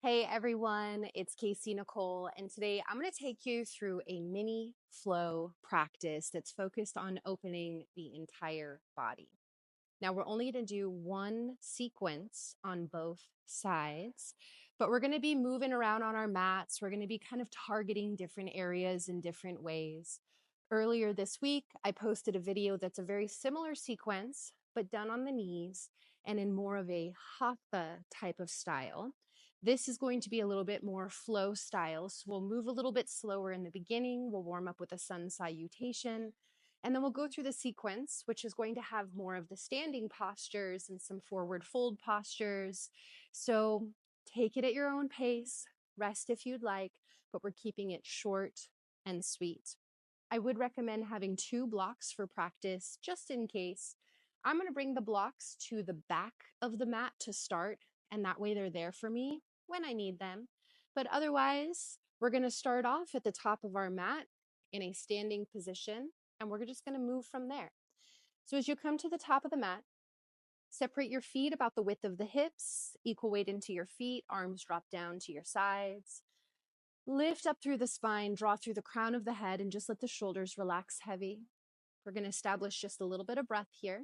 Hey everyone, it's Nicole, and today I'm going to take you through a mini flow practice that's focused on opening the entire body. Now, we're only going to do one sequence on both sides, but we're going to be moving around on our mats. We're going to be kind of targeting different areas in different ways. Earlier this week, I posted a video that's a very similar sequence, but done on the knees and in more of a hatha type of style. This is going to be a little bit more flow style. So we'll move a little bit slower in the beginning. We'll warm up with a sun salutation. And then we'll go through the sequence, which is going to have more of the standing postures and some forward fold postures. So take it at your own pace, rest if you'd like, but we're keeping it short and sweet. I would recommend having 2 blocks for practice just in case. I'm going to bring the blocks to the back of the mat to start, and that way they're there for me when I need them. But otherwise, we're going to start off at the top of our mat in a standing position, and we're just going to move from there. So as you come to the top of the mat, separate your feet about the width of the hips, equal weight into your feet, arms drop down to your sides. Lift up through the spine, draw through the crown of the head, and just let the shoulders relax heavy. We're going to establish just a little bit of breath here.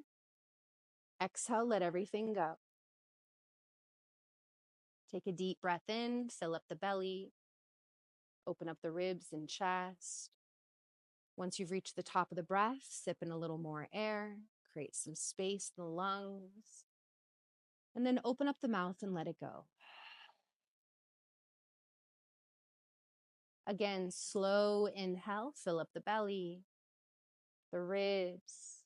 Exhale, let everything go. Take a deep breath in, fill up the belly, open up the ribs and chest. Once you've reached the top of the breath, sip in a little more air, create some space in the lungs, and then open up the mouth and let it go. Again, slow inhale, fill up the belly, the ribs,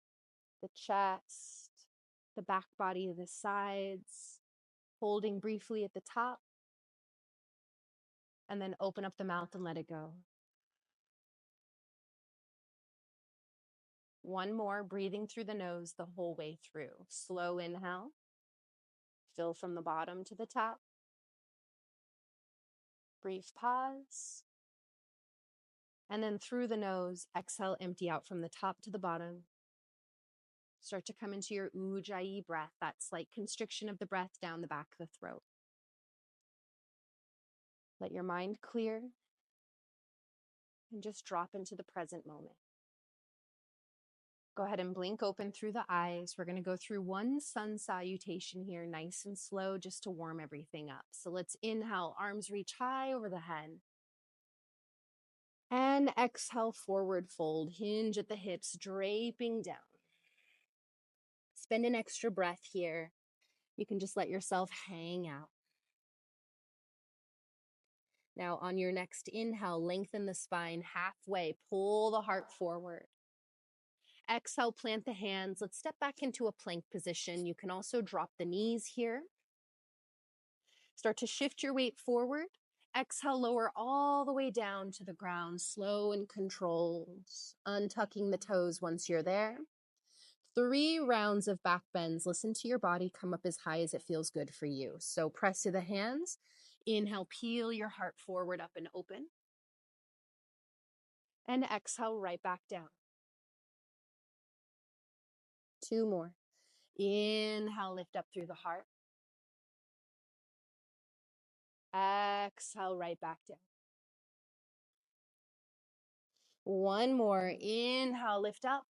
the chest, the back body, the sides, holding briefly at the top, and then open up the mouth and let it go. One more, breathing through the nose the whole way through. Slow inhale, fill from the bottom to the top. Brief pause. And then through the nose, exhale, empty out from the top to the bottom. Start to come into your ujjayi breath, that slight constriction of the breath down the back of the throat. Let your mind clear and just drop into the present moment. Go ahead and blink open through the eyes. We're going to go through one sun salutation here, nice and slow, just to warm everything up. So let's inhale, arms reach high over the head. And exhale, forward fold, hinge at the hips, draping down. Spend an extra breath here. You can just let yourself hang out. Now on your next inhale, lengthen the spine halfway, pull the heart forward. Exhale, plant the hands. Let's step back into a plank position. You can also drop the knees here. Start to shift your weight forward. Exhale, lower all the way down to the ground, slow and controlled, untucking the toes once you're there. 3 rounds of back bends. Listen to your body, come up as high as it feels good for you. So press to the hands. Inhale, peel your heart forward, up and open. And exhale, right back down. 2 more. Inhale, lift up through the heart. Exhale, right back down. 1 more. Inhale, lift up.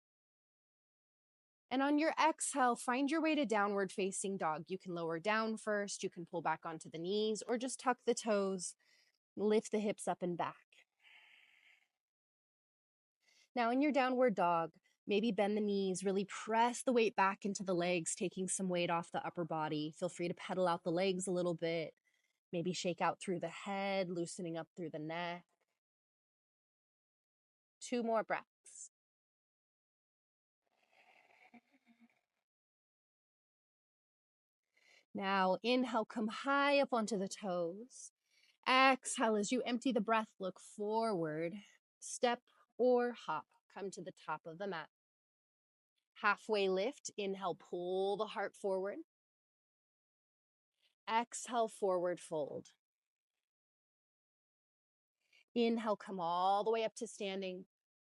And on your exhale, find your way to downward facing dog. You can lower down first. You can pull back onto the knees or just tuck the toes, lift the hips up and back. Now in your downward dog, maybe bend the knees, really press the weight back into the legs, taking some weight off the upper body. Feel free to pedal out the legs a little bit. Maybe shake out through the head, loosening up through the neck. 2 more breaths. Now inhale, come high up onto the toes. Exhale, as you empty the breath, look forward. Step or hop, come to the top of the mat. Halfway lift, inhale, pull the heart forward. Exhale, forward fold. Inhale, come all the way up to standing.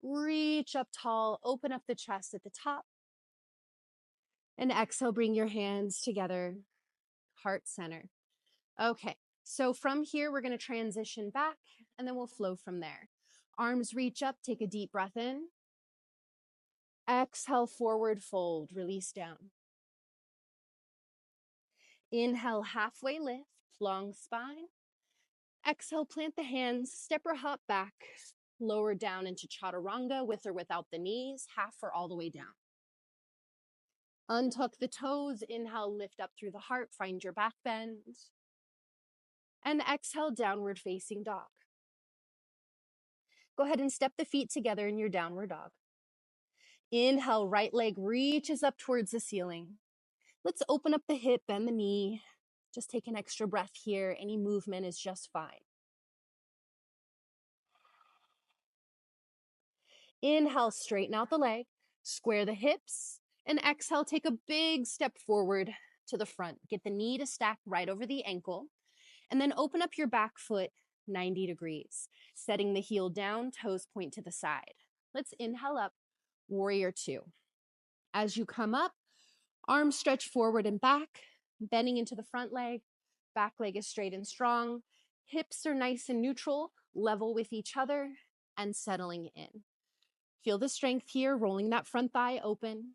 Reach up tall, open up the chest at the top. And exhale, bring your hands together, heart center. Okay, So from here, we're going to transition back and then we'll flow from there. Arms reach up, take a deep breath in. Exhale, forward fold, release down. Inhale, halfway lift, long spine. Exhale, plant the hands, step or hop back, lower down into chaturanga with or without the knees, half or all the way down. Untuck the toes, inhale, lift up through the heart, find your back bend. And exhale, downward facing dog. Go ahead and step the feet together in your downward dog. Inhale, right leg reaches up towards the ceiling. Let's open up the hip, bend the knee. Just take an extra breath here. Any movement is just fine. Inhale, straighten out the leg, square the hips, and exhale, take a big step forward to the front. Get the knee to stack right over the ankle, and then open up your back foot 90 degrees, setting the heel down, toes point to the side. Let's inhale up, warrior two. As you come up, arms stretch forward and back, bending into the front leg, back leg is straight and strong, hips are nice and neutral, level with each other, and settling in. Feel the strength here, rolling that front thigh open.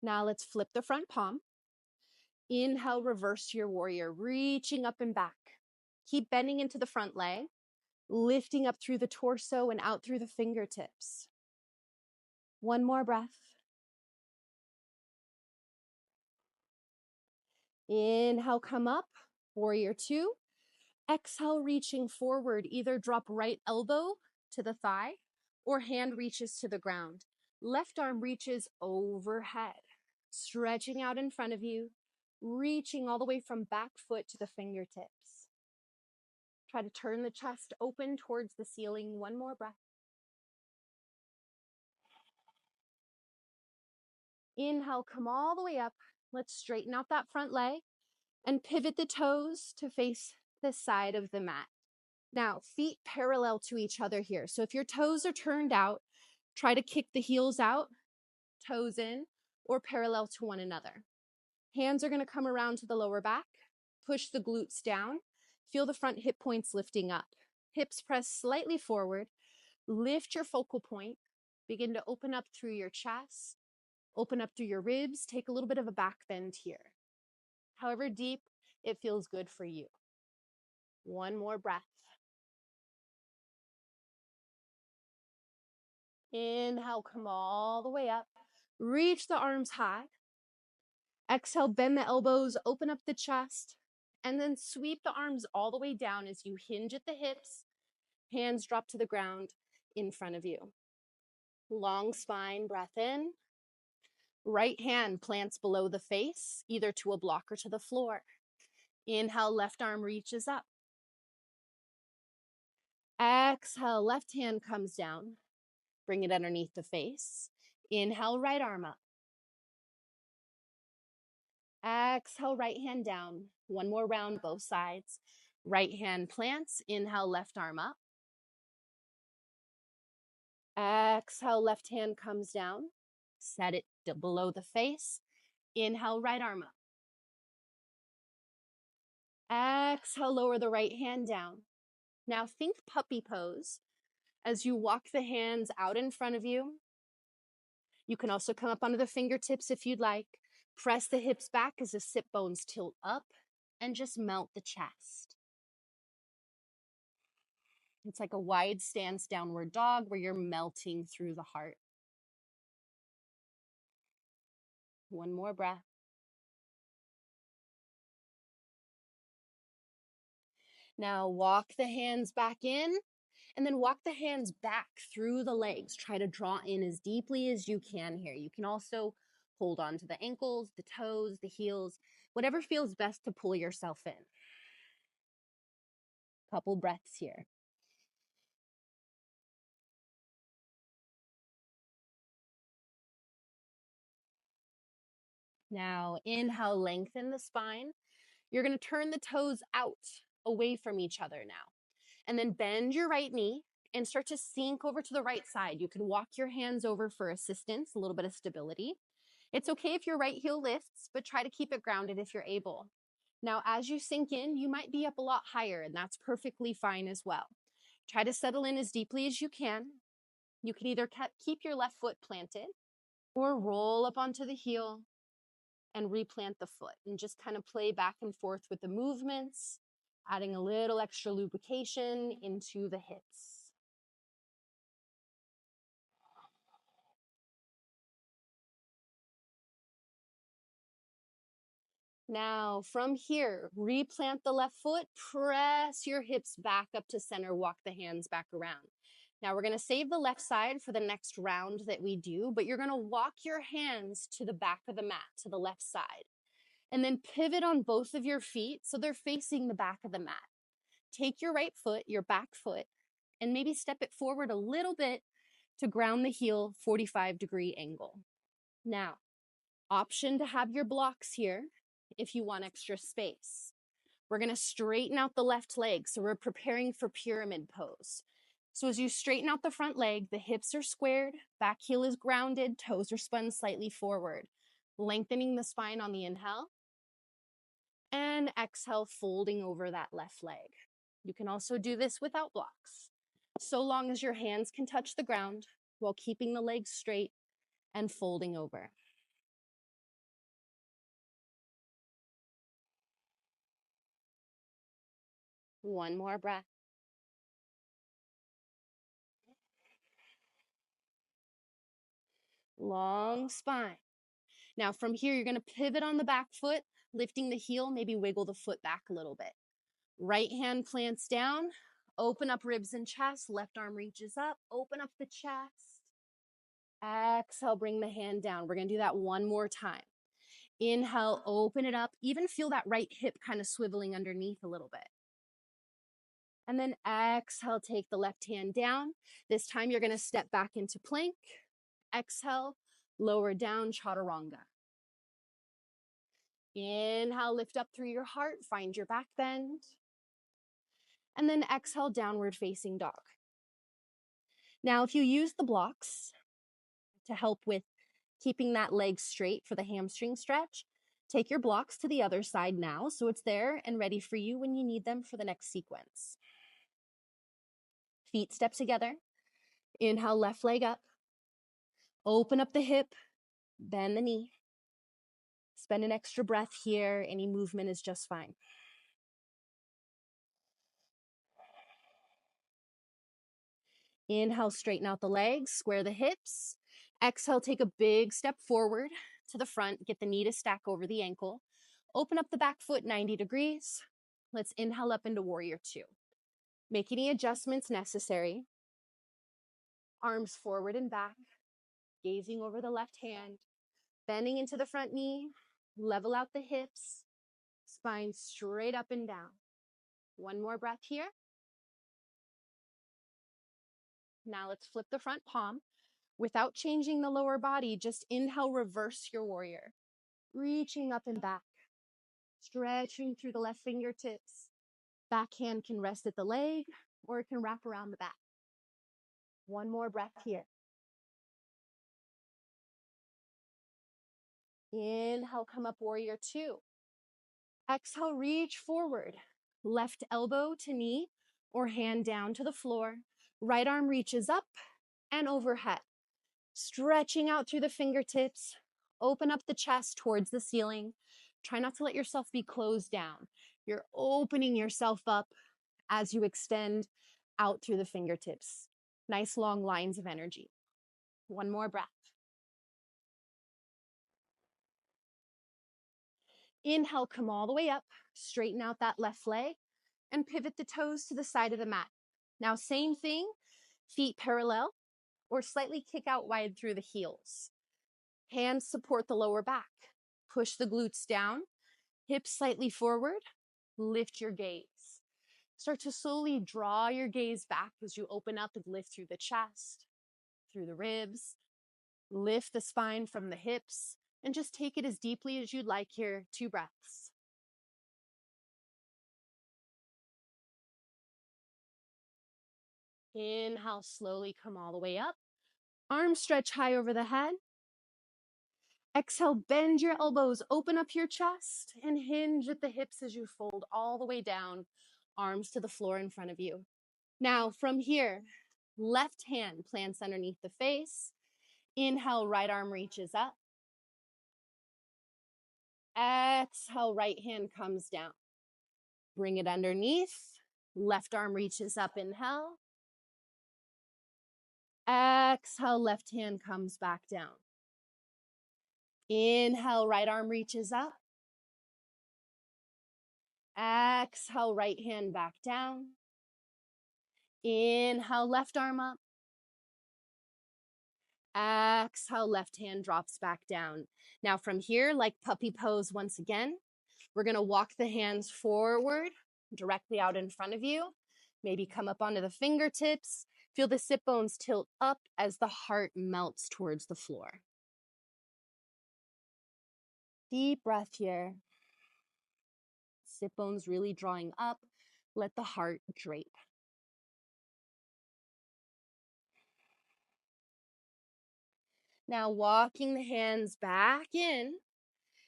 Now let's flip the front palm. Inhale, reverse your warrior, reaching up and back. Keep bending into the front leg, lifting up through the torso and out through the fingertips. One more breath. Inhale, come up, warrior two. Exhale, reaching forward, either drop right elbow to the thigh or hand reaches to the ground. Left arm reaches overhead, stretching out in front of you, reaching all the way from back foot to the fingertips. Try to turn the chest open towards the ceiling. One more breath. Inhale, come all the way up. Let's straighten out that front leg and pivot the toes to face the side of the mat. Now, feet parallel to each other here. So if your toes are turned out, try to kick the heels out, toes in, or parallel to one another. Hands are going to come around to the lower back. Push the glutes down. Feel the front hip points lifting up. Hips press slightly forward. Lift your focal point. Begin to open up through your chest. Open up through your ribs. Take a little bit of a back bend here. However deep it feels good for you. One more breath. Inhale, come all the way up. Reach the arms high. Exhale, bend the elbows, open up the chest, and then sweep the arms all the way down as you hinge at the hips. Hands drop to the ground in front of you. Long spine, breath in. Right hand plants below the face, either to a block or to the floor. Inhale, left arm reaches up. Exhale, left hand comes down. Bring it underneath the face. Inhale, right arm up. Exhale, right hand down. One more round, both sides. Right hand plants. Inhale, left arm up. Exhale, left hand comes down. Set it below the face. Inhale, right arm up. Exhale, lower the right hand down. Now think puppy pose as you walk the hands out in front of you. You can also come up onto the fingertips if you'd like. Press the hips back as the sit bones tilt up and just melt the chest. It's like a wide stance downward dog where you're melting through the heart. One more breath. Now walk the hands back in and then walk the hands back through the legs. Try to draw in as deeply as you can here. You can also hold on to the ankles, the toes, the heels, whatever feels best to pull yourself in. Couple breaths here. Now inhale, lengthen the spine. You're going to turn the toes out away from each other now. And then bend your right knee and start to sink over to the right side. You can walk your hands over for assistance, a little bit of stability. It's okay if your right heel lifts, but try to keep it grounded if you're able. Now, as you sink in, you might be up a lot higher, and that's perfectly fine as well. Try to settle in as deeply as you can. You can either keep your left foot planted or roll up onto the heel and replant the foot and just kind of play back and forth with the movements, adding a little extra lubrication into the hips. Now, from here, replant the left foot, press your hips back up to center, walk the hands back around. Now, we're going to save the left side for the next round that we do, but you're going to walk your hands to the back of the mat, to the left side, and then pivot on both of your feet so they're facing the back of the mat. Take your right foot, your back foot, and maybe step it forward a little bit to ground the heel 45-degree angle. Now, option to have your blocks here if you want extra space. We're going to straighten out the left leg, so we're preparing for pyramid pose. So as you straighten out the front leg, the hips are squared, back heel is grounded, toes are spun slightly forward, lengthening the spine on the inhale, and exhale, folding over that left leg. You can also do this without blocks, so long as your hands can touch the ground while keeping the legs straight and folding over. One more breath. Long spine. Now from here, you're going to pivot on the back foot, lifting the heel, maybe wiggle the foot back a little bit. Right hand plants down, open up ribs and chest, left arm reaches up, open up the chest. Exhale, bring the hand down. We're going to do that one more time. Inhale, open it up, even feel that right hip kind of swiveling underneath a little bit. And then exhale, take the left hand down. This time you're going to step back into plank. Exhale, lower down, chaturanga. Inhale, lift up through your heart, find your back bend. And then exhale, downward facing dog. Now, if you use the blocks to help with keeping that leg straight for the hamstring stretch, take your blocks to the other side now so it's there and ready for you when you need them for the next sequence. Feet step together. Inhale, left leg up. Open up the hip, bend the knee. Spend an extra breath here. Any movement is just fine. Inhale, straighten out the legs, square the hips. Exhale, take a big step forward to the front. Get the knee to stack over the ankle. Open up the back foot 90 degrees. Let's inhale up into warrior two. Make any adjustments necessary. Arms forward and back, gazing over the left hand, bending into the front knee, level out the hips, spine straight up and down. One more breath here. Now let's flip the front palm. Without changing the lower body, just inhale, reverse your warrior. Reaching up and back, stretching through the left fingertips. Back hand can rest at the leg or it can wrap around the back. One more breath here. Inhale, come up, warrior two. Exhale, reach forward. Left elbow to knee or hand down to the floor. Right arm reaches up and overhead. Stretching out through the fingertips. Open up the chest towards the ceiling. Try not to let yourself be closed down. You're opening yourself up as you extend out through the fingertips. Nice long lines of energy. One more breath. Inhale, come all the way up. Straighten out that left leg and pivot the toes to the side of the mat. Now, same thing, feet parallel or slightly kick out wide through the heels. Hands support the lower back. Push the glutes down, hips slightly forward, lift your gaze. Start to slowly draw your gaze back as you open up and lift through the chest, through the ribs. Lift the spine from the hips and just take it as deeply as you'd like here. 2 breaths. Inhale, slowly come all the way up. Arms stretch high over the head. Exhale, bend your elbows, open up your chest, and hinge at the hips as you fold all the way down, arms to the floor in front of you. Now, from here, left hand plants underneath the face. Inhale, right arm reaches up. Exhale, right hand comes down. Bring it underneath. Left arm reaches up, inhale. Exhale, left hand comes back down. Inhale, right arm reaches up. Exhale, right hand back down. Inhale, left arm up. Exhale, left hand drops back down. Now from here, like puppy pose once again, we're gonna walk the hands forward, directly out in front of you. Maybe come up onto the fingertips. Feel the sit bones tilt up as the heart melts towards the floor. Deep breath here. Sit bones really drawing up. Let the heart drape. Now walking the hands back in,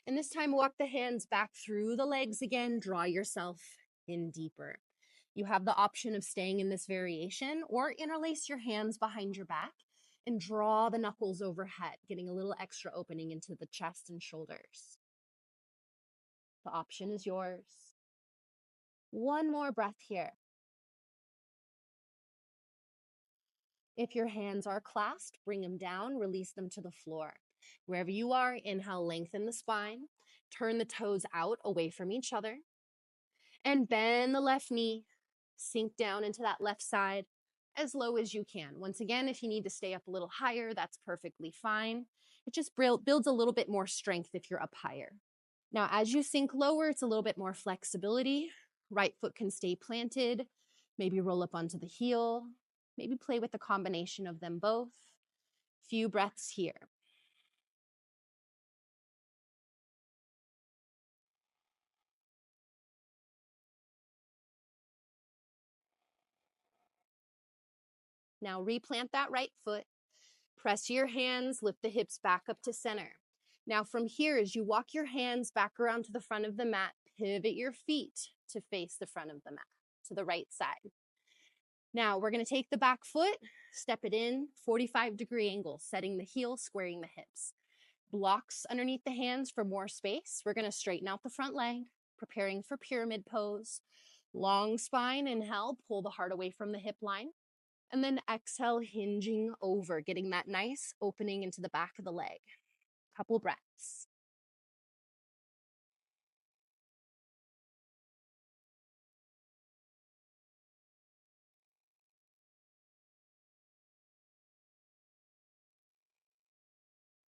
and this time walk the hands back through the legs again. Draw yourself in deeper. You have the option of staying in this variation or interlace your hands behind your back and draw the knuckles overhead, getting a little extra opening into the chest and shoulders. The option is yours. One more breath here. If your hands are clasped, bring them down, release them to the floor. Wherever you are, inhale, lengthen the spine, turn the toes out away from each other, and bend the left knee, sink down into that left side as low as you can. Once again, if you need to stay up a little higher, that's perfectly fine. It just builds a little bit more strength if you're up higher. Now, as you sink lower, it's a little bit more flexibility. Right foot can stay planted, maybe roll up onto the heel, maybe play with the combination of them both. Few breaths here. Now replant that right foot. Press your hands, lift the hips back up to center. Now from here, as you walk your hands back around to the front of the mat, pivot your feet to face the front of the mat, to the right side. Now we're gonna take the back foot, step it in, 45-degree angle, setting the heel, squaring the hips. Blocks underneath the hands for more space. We're gonna straighten out the front leg, preparing for pyramid pose. Long spine, inhale, pull the heart away from the hip line. And then exhale, hinging over, getting that nice opening into the back of the leg. Couple breaths.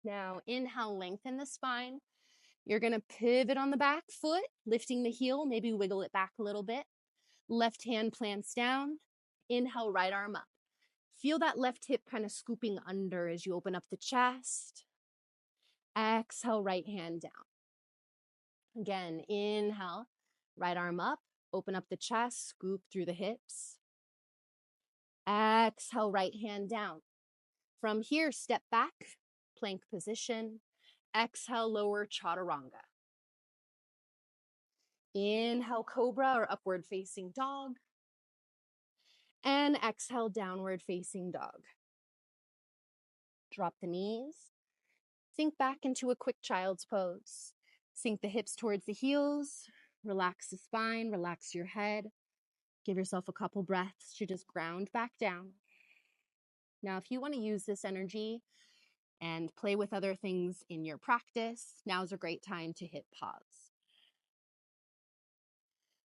Now inhale, lengthen the spine. You're gonna pivot on the back foot, lifting the heel, maybe wiggle it back a little bit. Left hand plants down. Inhale, right arm up. Feel that left hip kind of scooping under as you open up the chest. Exhale, right hand down. Again, inhale, right arm up, open up the chest, scoop through the hips. Exhale, right hand down. From here, step back, plank position. Exhale, lower chaturanga. Inhale, cobra or upward facing dog. And exhale, downward facing dog. Drop the knees. Sink back into a quick child's pose. Sink the hips towards the heels. Relax the spine, relax your head. Give yourself a couple breaths to just ground back down. Now, if you want to use this energy and play with other things in your practice, now's a great time to hit pause.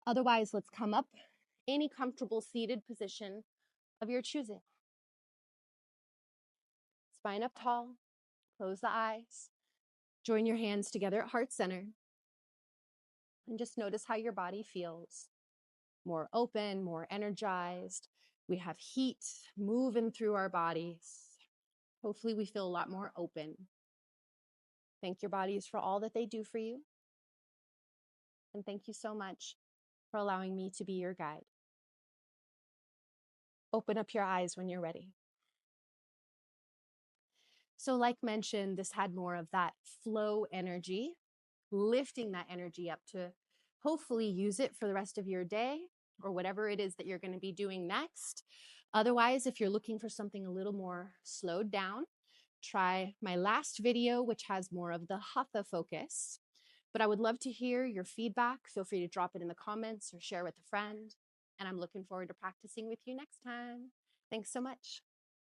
Otherwise, let's come up, any comfortable seated position of your choosing. Spine up tall, close the eyes, join your hands together at heart center, and just notice how your body feels. More open, more energized. We have heat moving through our bodies. Hopefully we feel a lot more open. Thank your bodies for all that they do for you. And thank you so much for allowing me to be your guide. Open up your eyes when you're ready. So like mentioned, this had more of that flow energy, lifting that energy up to hopefully use it for the rest of your day or whatever it is that you're going to be doing next. Otherwise, if you're looking for something a little more slowed down, try my last video, which has more of the hatha focus. But I would love to hear your feedback. Feel free to drop it in the comments or share with a friend. And I'm looking forward to practicing with you next time. Thanks so much.